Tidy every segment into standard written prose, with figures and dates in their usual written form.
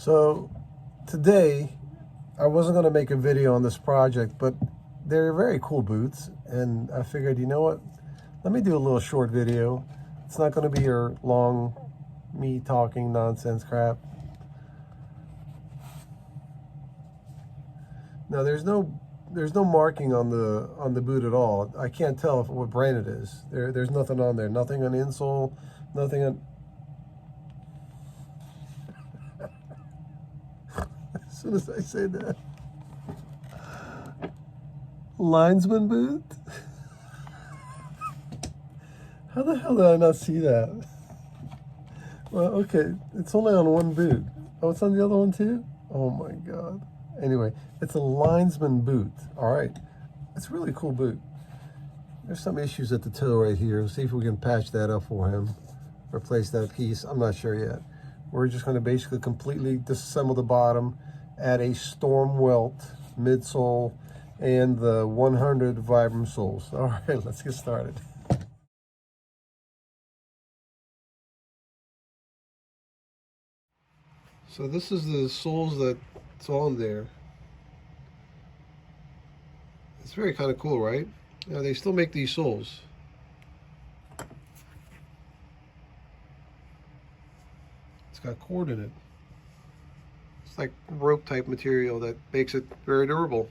So today I wasn't going to make a video on this project, but they're very cool boots, and I figured, you know what, let me do a little short video. It's not going to be your long me talking nonsense crap. Now there's no marking on the boot at all. I can't tell what brand it is. There's nothing on there. Nothing on the insole, nothing on. As soon as I say that, Lineman boot. How the hell did I not see that? Well, okay, it's only on one boot. Oh, it's on the other one too? Oh my God. Anyway, it's a Lineman boot. All right, it's a really cool boot. There's some issues at the toe right here. See if we can patch that up for him. Replace that piece. I'm not sure yet. We're just going to basically completely disassemble the bottom, add a storm welt midsole, and the 100 Vibram soles. All right, let's get started. So this is the soles that's on there. It's very kind of cool, right? Now they still make these soles. It's got cord in it. It's like rope type material that makes it very durable.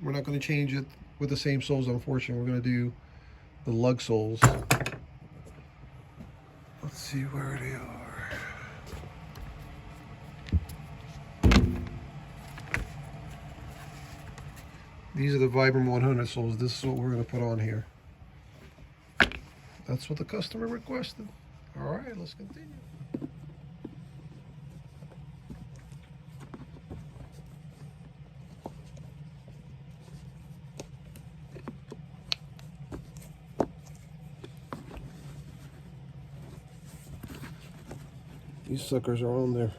We're not going to change it with the same soles, unfortunately. We're going to do the lug soles. Let's see where they are. These are the Vibram 100 soles. This is what we're going to put on here. That's what the customer requested. All right, let's continue. These suckers are on there.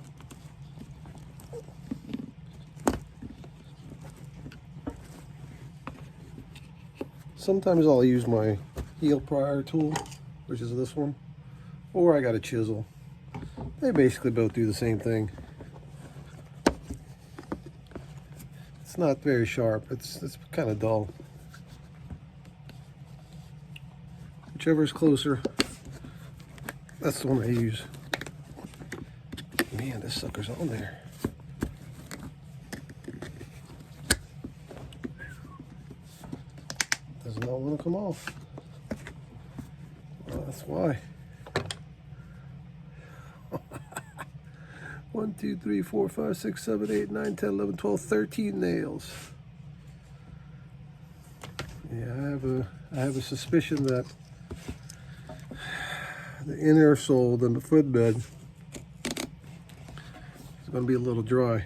Sometimes I'll use my heel prior tool, which is this one, or I got a chisel. They basically both do the same thing. It's not very sharp. It's kind of dull. Whichever is closer, that's the one I use. Man, this sucker's on there. Does not want to come off. Well, that's why. 1, 2, 3, 4, 5, 6, 7, 8, 9, 10, 11, 12, 13 nails. Yeah, I have a suspicion that the inner sole and the footbed is going to be a little dry.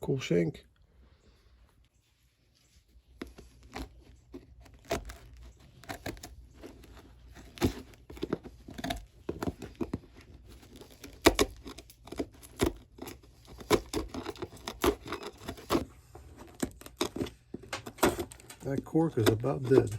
Cool shank. That cork is about dead.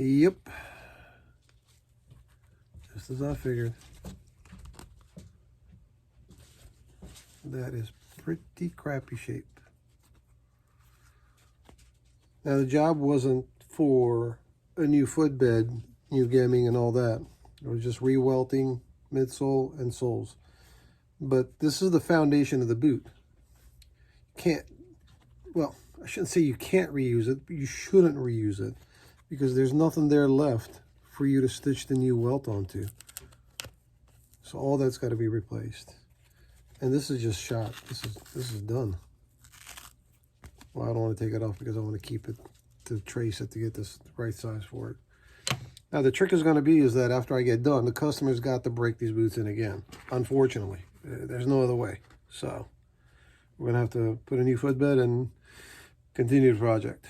Yep. Just as I figured. That is pretty crappy shape. Now the job wasn't for a new footbed, new gemming and all that. It was just re-welting midsole and soles. But this is the foundation of the boot. Well, I shouldn't say you can't reuse it, but you shouldn't reuse it because there's nothing there left for you to stitch the new welt onto. So all that's got to be replaced. And this is just shot. This is done. Well, I don't want to take it off because I want to keep it to trace it to get this the right size for it. Now the trick is going to be is that after I get done, the customer's got to break these boots in again. Unfortunately, there's no other way. So we're going to have to put a new footbed and continue the project.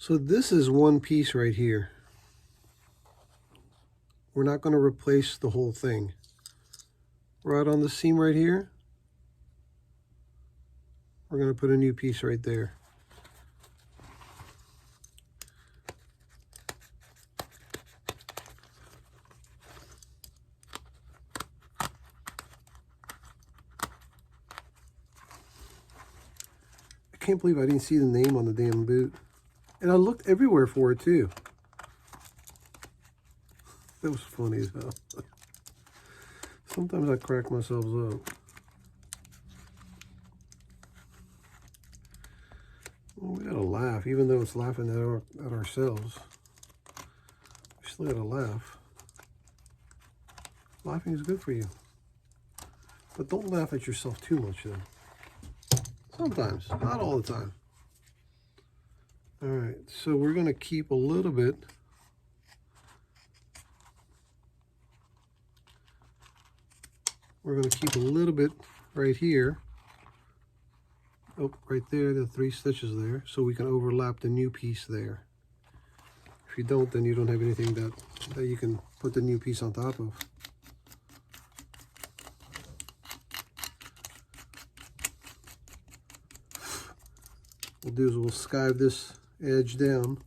So this is one piece right here. We're not going to replace the whole thing. Right on the seam right here, we're going to put a new piece right there. I can't believe I didn't see the name on the damn boot. And I looked everywhere for it too. That was funny as hell. Sometimes I crack myself up. Well, we gotta laugh, even though it's laughing at ourselves. We still gotta laugh. Laughing is good for you. But don't laugh at yourself too much though. Sometimes, not all the time. All right, so we're gonna keep a little bit. We're gonna keep a little bit right here. Oh, right there, the 3 stitches there, so we can overlap the new piece there. If you don't, then you don't have anything that you can put the new piece on top of. What we'll do is we'll skive this edge down.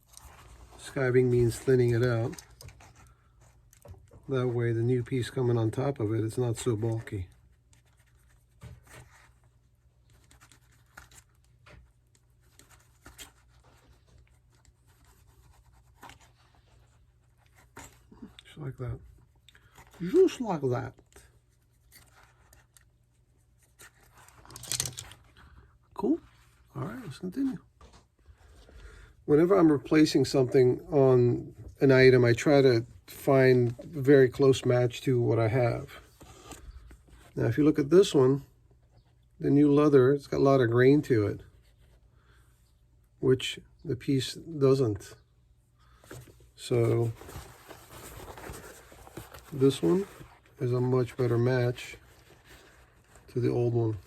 Skiving means thinning it out. That way the new piece coming on top of it, it's not so bulky. Just like that. Just like that. Cool. All right, let's continue. Whenever I'm replacing something on an item, I try to find a very close match to what I have. Now, if you look at this one, the new leather, it's got a lot of grain to it, which the piece doesn't. So this one is a much better match to the old one.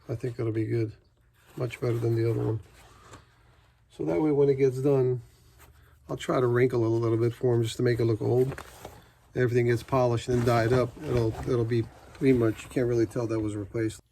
I think it'll be good. Much better than the other one. So that way when it gets done, I'll try to wrinkle it a little bit for them just to make it look old. Everything gets polished and dyed up. It'll be pretty much, you can't really tell that was replaced.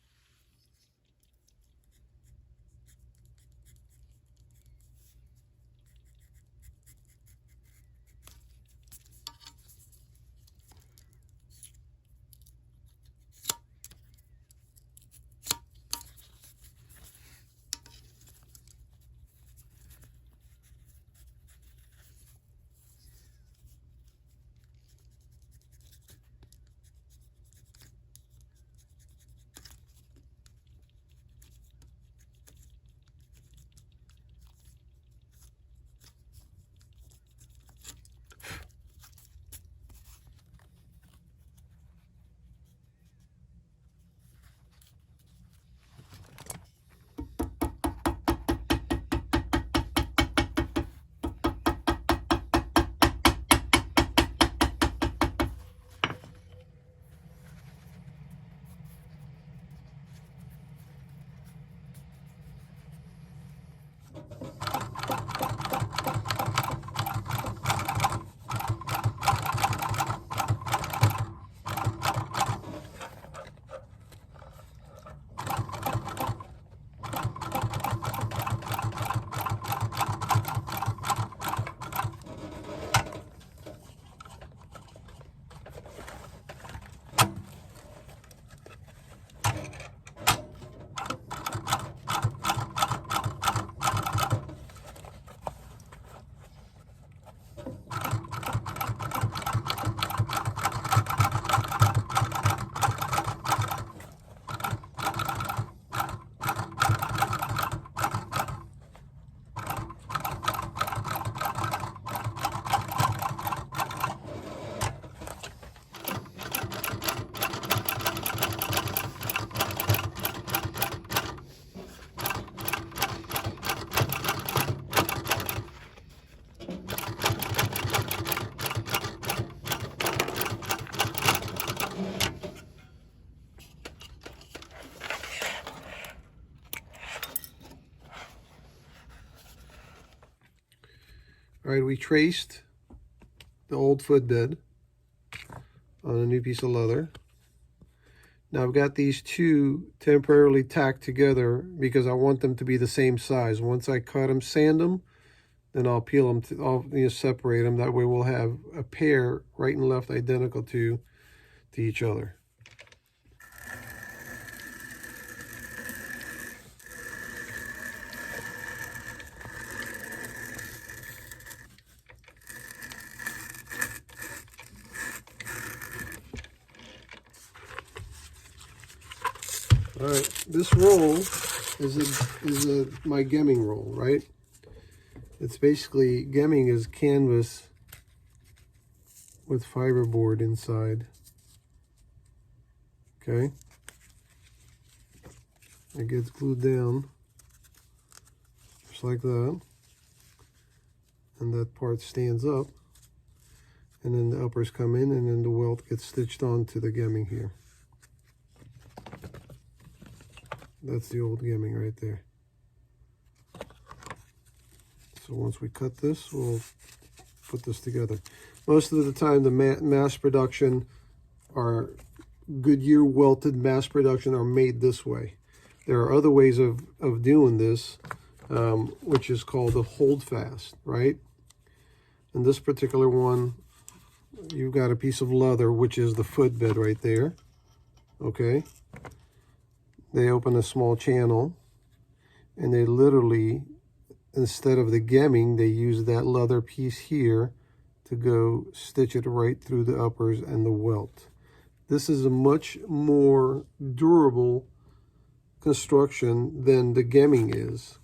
All right, we traced the old footbed on a new piece of leather. Now I've got these two temporarily tacked together because I want them to be the same size. Once I cut them, sand them, then I'll peel them, I'll separate them. That way we'll have a pair right and left identical to each other. All right, this roll is my gemming roll, right? It's basically, gemming is canvas with fiberboard inside. Okay, it gets glued down just like that, and that part stands up, and then the uppers come in, and then the welt gets stitched onto the gemming here. That's the old gemming right there. So once we cut this, we'll put this together. Most of the time, the mass production are Goodyear welted mass production are made this way. There are other ways of doing this, which is called a hold fast, right? In this particular one, you've got a piece of leather, which is the footbed right there. Okay. They open a small channel, and they literally, instead of the gemming, they use that leather piece here to go stitch it right through the uppers and the welt. This is a much more durable construction than the gemming is.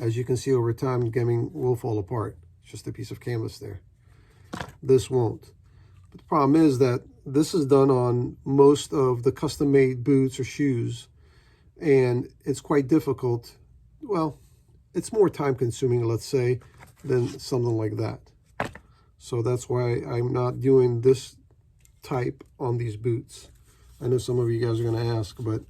As you can see, over time, gemming will fall apart. It's just a piece of canvas there. This won't. But the problem is that this is done on most of the custom-made boots or shoes, and it's quite difficult. Well, it's more time-consuming, let's say, than something like that. So that's why I'm not doing this type on these boots. I know some of you guys are going to ask, but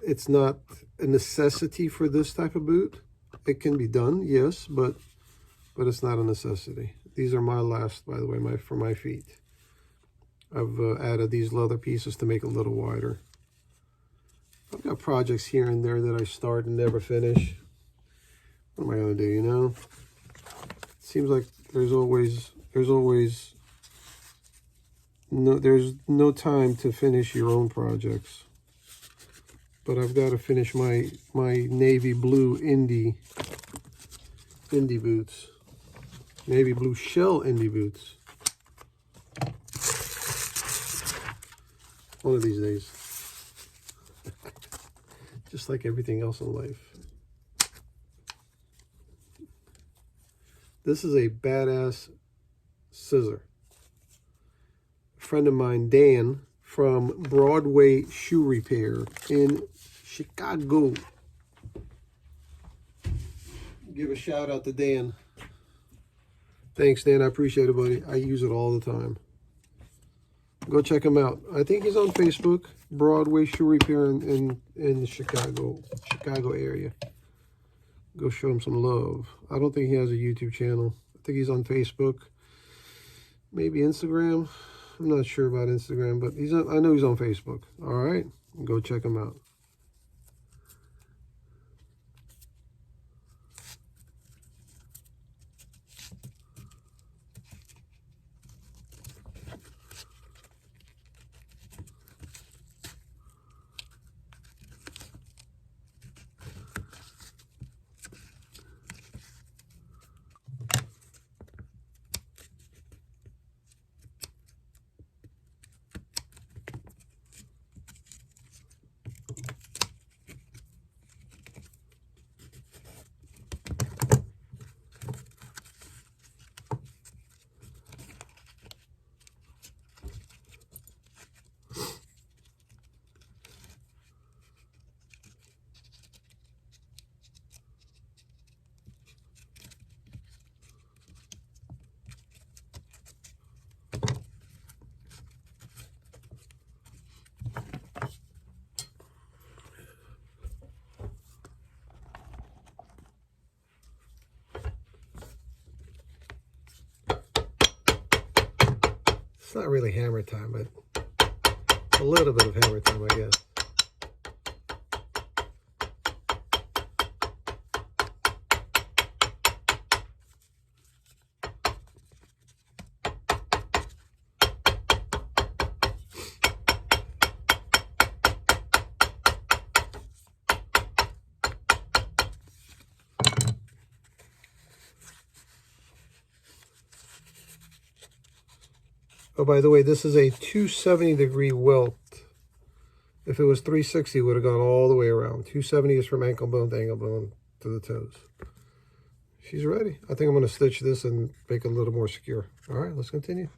it's not a necessity for this type of boot. It can be done, yes, but it's not a necessity. These are my last, by the way, for my feet. I've added these leather pieces to make it a little wider. I've got projects here and there that I start and never finish. What am I going to do, you know? It seems like there's no time to finish your own projects. But I've got to finish my navy blue indie boots. Navy blue shell indie boots. One of these days. Just like everything else in life. This is a badass scissor. A friend of mine, Dan, from Broadway Shoe Repair in Chicago. Give a shout out to Dan. Thanks, Dan. I appreciate it, buddy. I use it all the time. Go check him out. I think he's on Facebook. Broadway Shoe Repair in the Chicago area. Go show him some love. I don't think he has a YouTube channel. I think he's on Facebook. Maybe Instagram. I'm not sure about Instagram, but I know he's on Facebook. All right. Go check him out. It's not really hammer time, but a little bit of hammer time, I guess. Oh, by the way, this is a 270-degree welt. If it was 360, it would have gone all the way around. 270 is from ankle bone to ankle bone to the toes. She's ready. I think I'm going to stitch this and make it a little more secure. All right, let's continue.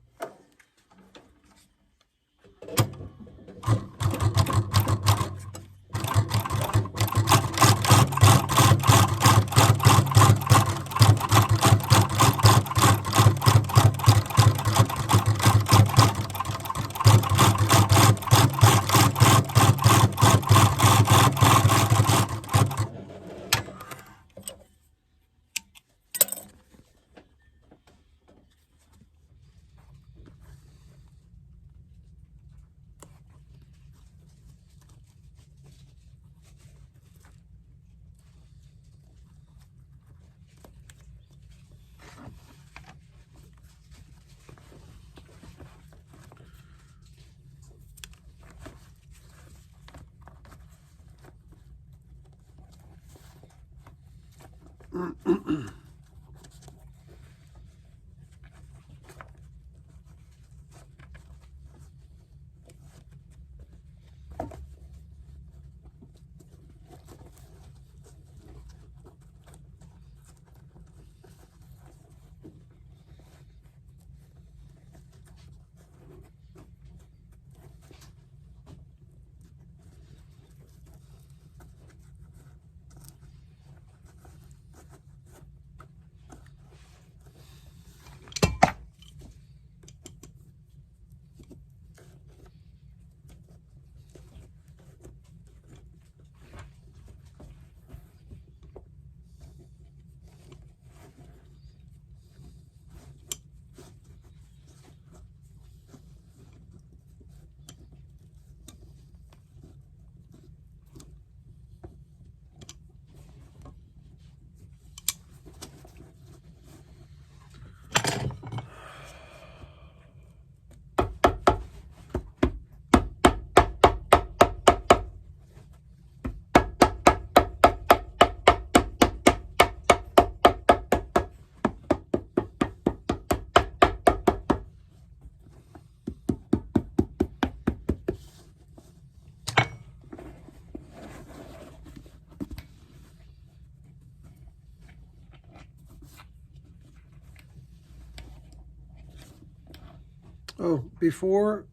Oh, before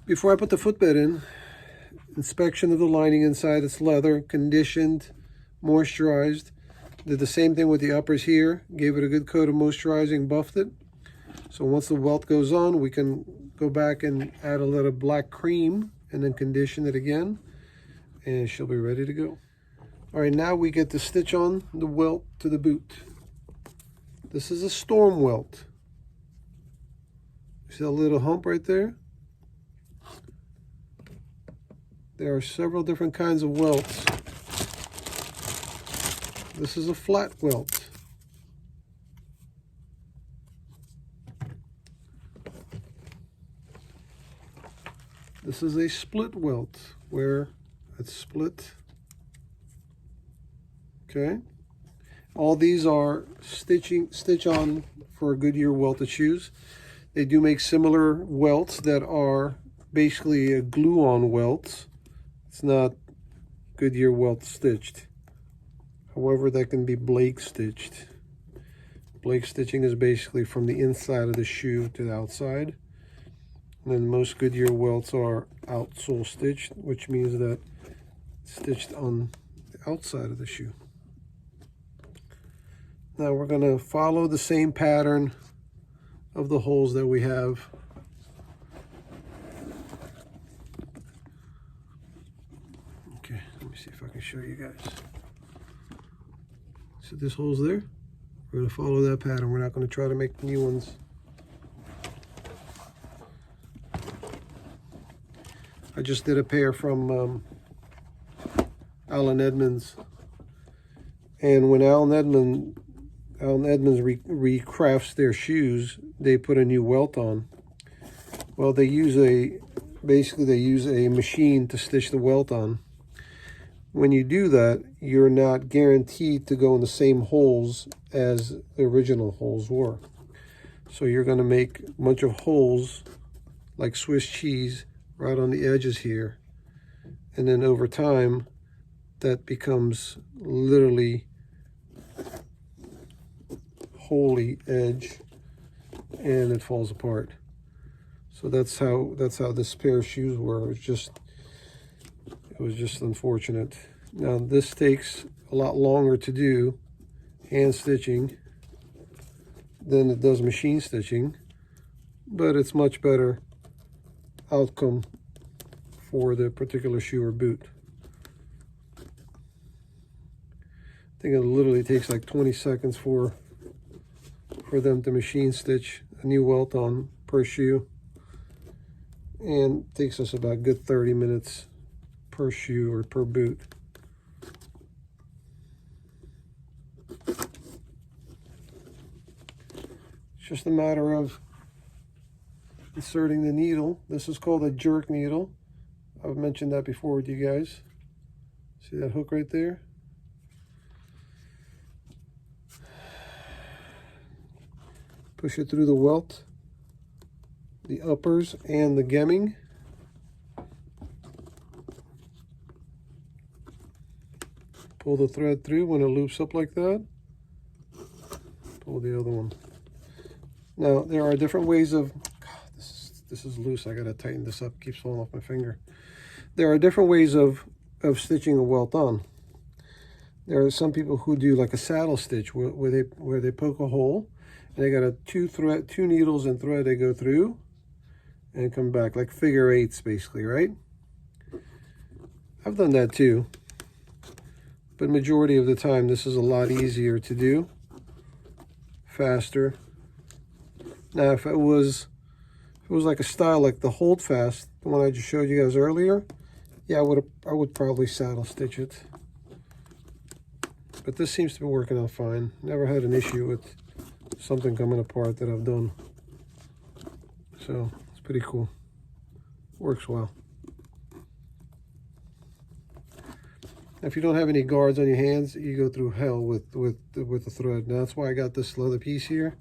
I put the footbed in, inspection of the lining inside. It's leather, conditioned, moisturized. Did the same thing with the uppers here. Gave it a good coat of moisturizing, buffed it. So once the welt goes on, we can go back and add a little black cream and then condition it again. And she'll be ready to go. All right, now we get to stitch on the welt to the boot. This is a storm welt. See that little hump right there? There are several different kinds of welts. This is a flat welt. This is a split welt where it's split. Okay. All these are stitch on for a Goodyear welted shoes. They do make similar welts that are basically a glue-on welts. It's not Goodyear welt stitched. However, that can be Blake stitched. Blake stitching is basically from the inside of the shoe to the outside. And then most Goodyear welts are outsole stitched, which means that it's stitched on the outside of the shoe. Now we're going to follow the same pattern of the holes that we have. Okay, let me see if I can show you guys. So this hole's there. We're going to follow that pattern. We're not going to try to make new ones. I just did a pair from Alan Edmonds. And when Alan Edmonds recrafts their shoes, they put a new welt on. Well, basically they use a machine to stitch the welt on. When you do that, you're not guaranteed to go in the same holes as the original holes were. So you're going to make a bunch of holes like Swiss cheese right on the edges here. And then over time, that becomes literally holy edge, and it falls apart. So that's how this pair of shoes were. It was just unfortunate. Now this takes a lot longer to do, hand stitching, than it does machine stitching, but it's much better outcome for the particular shoe or boot. I think it literally takes like 20 seconds for them to machine stitch a new welt on per shoe, and it takes us about a good 30 minutes per shoe or per boot. It's just a matter of inserting the needle. This is called a jerk needle. I've mentioned that before with you guys. See that hook right there? Push it through the welt, the uppers, and the gemming. Pull the thread through when it loops up like that. Pull the other one. Now, there are different ways of... God, this is loose. I gotta tighten this up. It keeps falling off my finger. There are different ways of stitching a welt on. There are some people who do like a saddle stitch where they poke a hole. And they got two needles and thread they go through and come back, like figure eights basically, right? I've done that too, but majority of the time this is a lot easier to do, faster. Now if it was like a style like the hold fast, the one I just showed you guys earlier, yeah, I would probably saddle stitch it. But this seems to be working out fine. Never had an issue with something coming apart that I've done. So it's pretty cool. Works well. If you don't have any guards on your hands, you go through hell with the thread. Now that's why I got this leather piece here.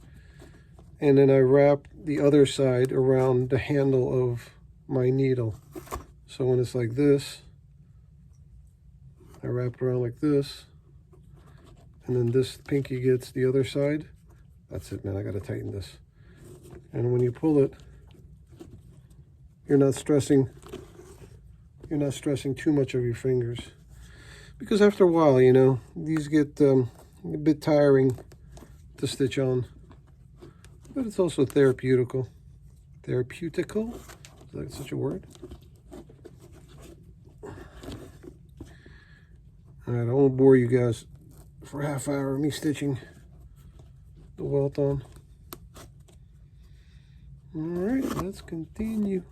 And then I wrap the other side around the handle of my needle. So when it's like this, I wrap it around like this. And then this pinky gets the other side. That's it, man. I gotta tighten this. And when you pull it, you're not stressing too much of your fingers, because after a while, you know, these get a bit tiring to stitch on. But it's also therapeutical. Therapeutical? Is that such a word? All right, I won't bore you guys for a half hour of me stitching the welt on. All right, let's continue.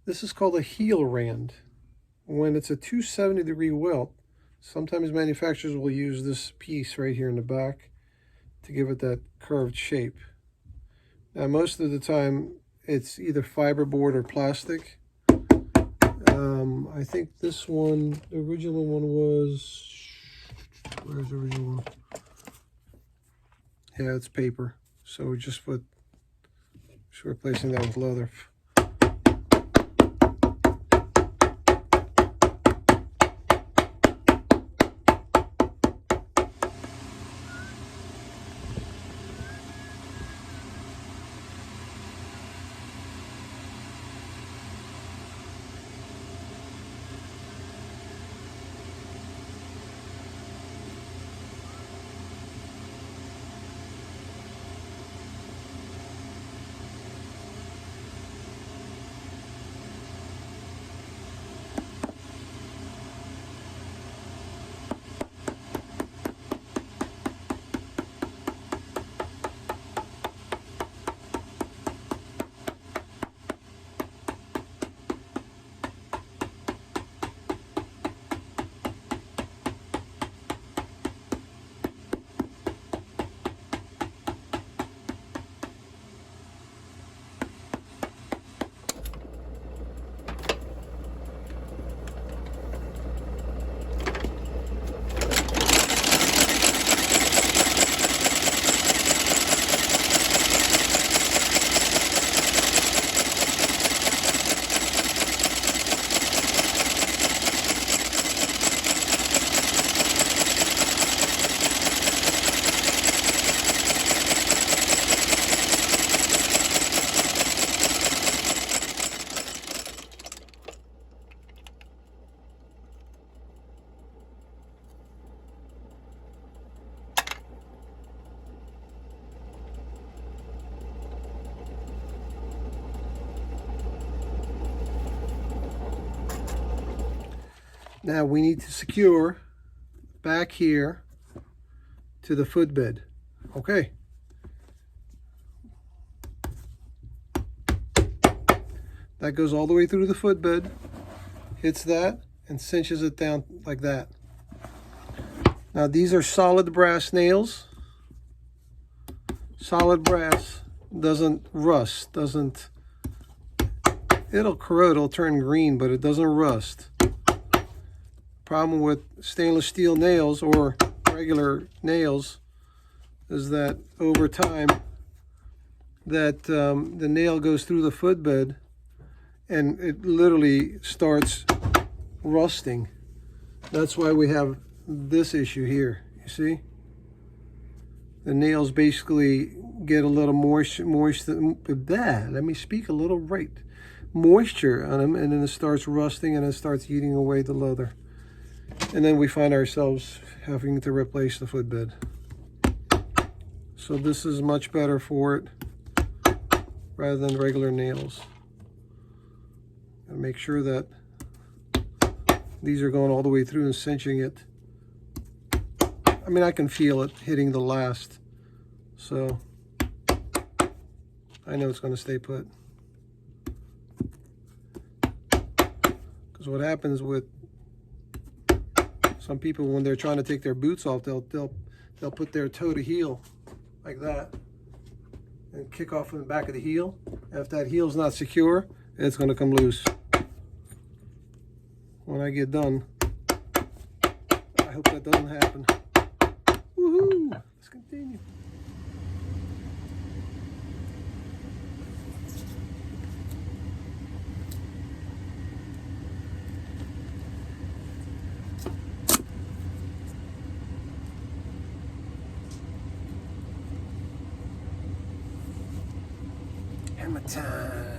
This is called a heel rand. When it's a 270-degree welt, sometimes manufacturers will use this piece right here in the back to give it that curved shape. Now, most of the time, it's either fiberboard or plastic. I think this one, the original one was... Where's the original one? Yeah, it's paper. So we're just replacing that with leather. Now we need to secure back here to the footbed. Okay. That goes all the way through the footbed, hits that, and cinches it down like that. Now these are solid brass nails. Solid brass doesn't rust, it'll corrode, it'll turn green, but it doesn't rust. Problem with stainless steel nails or regular nails is that over time that the nail goes through the footbed and it literally starts rusting. That's why we have this issue here. You see, the nails basically get a little moisture let me speak a little right, moisture on them, and then it starts rusting and it starts eating away the leather, and then we find ourselves having to replace the footbed. So this is much better for it rather than regular nails. And make sure that these are going all the way through and cinching it. I mean, I can feel it hitting the last, so I know it's going to stay put. Because what happens with some people when they're trying to take their boots off, they'll put their toe to heel like that and kick off from the back of the heel. And if that heel's not secure, it's going to come loose. When I get done, I hope that doesn't happen. Woohoo! Let's continue. Hammer time.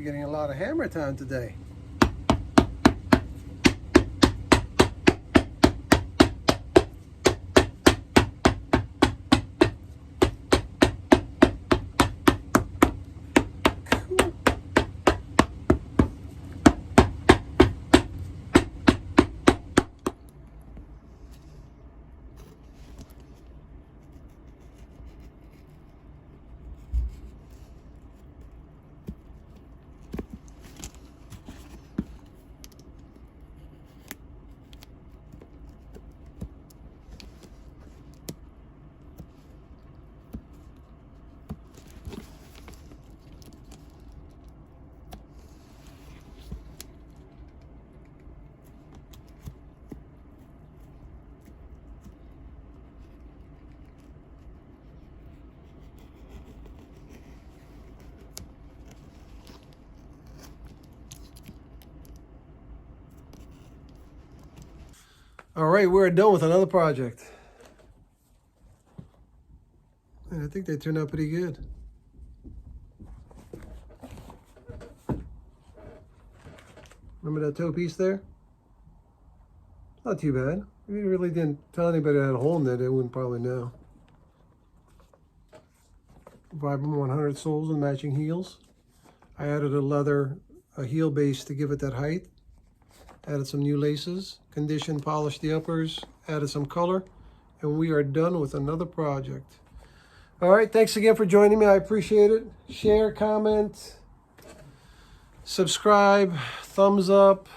Getting a lot of hammer time today. Cool. All right, we're done with another project. And I think they turned out pretty good. Remember that toe piece there? Not too bad. If you really didn't tell anybody that had a hole in it, they wouldn't probably know. Vibram 100 soles and matching heels. I added a heel base to give it that height. Added some new laces, conditioned, polished the uppers, added some color, and we are done with another project. All right, thanks again for joining me. I appreciate it. Share, comment, subscribe, thumbs up.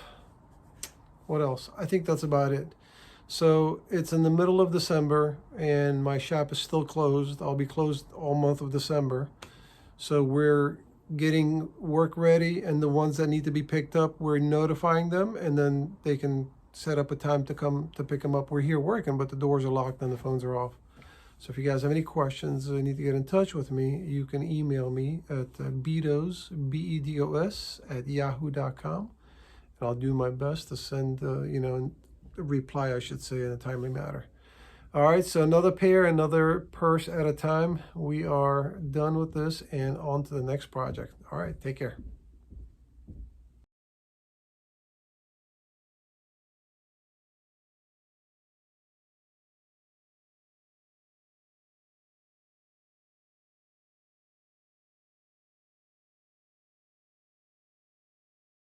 What else? I think that's about it. So it's in the middle of December, and my shop is still closed. I'll be closed all month of December. So we're getting work ready, and the ones that need to be picked up, we're notifying them, and then they can set up a time to come to pick them up. We're here working, but the doors are locked and the phones are off. So if you guys have any questions or need to get in touch with me, you can email me at bedos, B-E-D-O-S, @yahoo.com. And I'll do my best to send, a reply, I should say, in a timely manner. All right, so another pair, another purse at a time. We are done with this and on to the next project. All right, take care.